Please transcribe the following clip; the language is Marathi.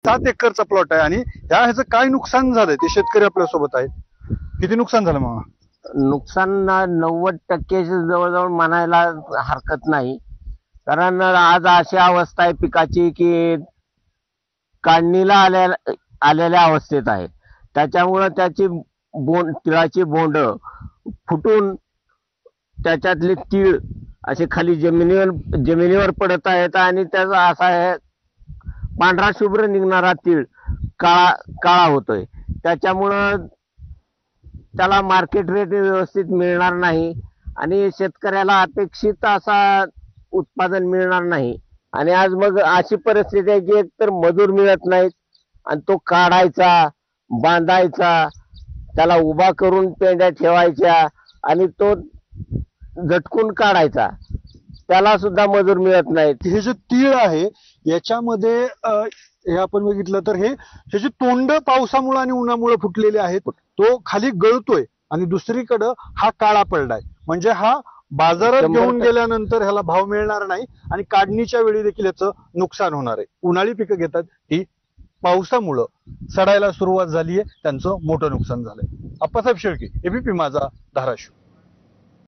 7 एकरचा प्लॉट आहे आणि ह्याचं काय नुकसान झालंय ते शेतकरी आपल्यासोबत आहेत. किती नुकसान झालं मामा? नुकसान 90% जवळजवळ म्हणायला हरकत नाही. कारण आज अशी अवस्था आहे पिकाची की काढणीला आलेल्या अवस्थेत आहे. त्याच्यामुळं त्याची तिळाची बोंड फुटून त्याच्यातले तीळ असे खाली जमिनीवर पडत आहेत आणि त्याचा असा पांढरा शुभ्र निघणारा तीळ काळा होतोय. त्याच्यामुळं त्याला मार्केट रेट व्यवस्थित मिळणार नाही आणि शेतकऱ्याला अपेक्षित असा उत्पादन मिळणार नाही. आणि आज मग अशी परिस्थिती आहे की एकतर मजूर मिळत नाहीत आणि तो काढायचा, बांधायचा, त्याला उभा करून पेंड्या ठेवायच्या आणि तो झटकून काढायचा, त्याला सुद्धा मजूर मिळत नाहीत. हे जे तीळ आहे याच्यामध्ये हे आपण बघितलं तर ह्याची तोंड पावसामुळे आणि उन्हामुळे फुटलेले आहेत. तो खाली गळतोय आणि दुसरीकडं हा काळा पडलाय. म्हणजे हा बाजारात घेऊन गेल्यानंतर ह्याला भाव मिळणार नाही आणि काढणीच्या वेळी देखील याचं नुकसान होणार आहे. उन्हाळी पिकं घेतात ही पावसामुळं सडायला सुरुवात झालीये, त्यांचं मोठं नुकसान झालंय. आप्पासाहेब शेळके, एबीपी माझा, धाराशिव.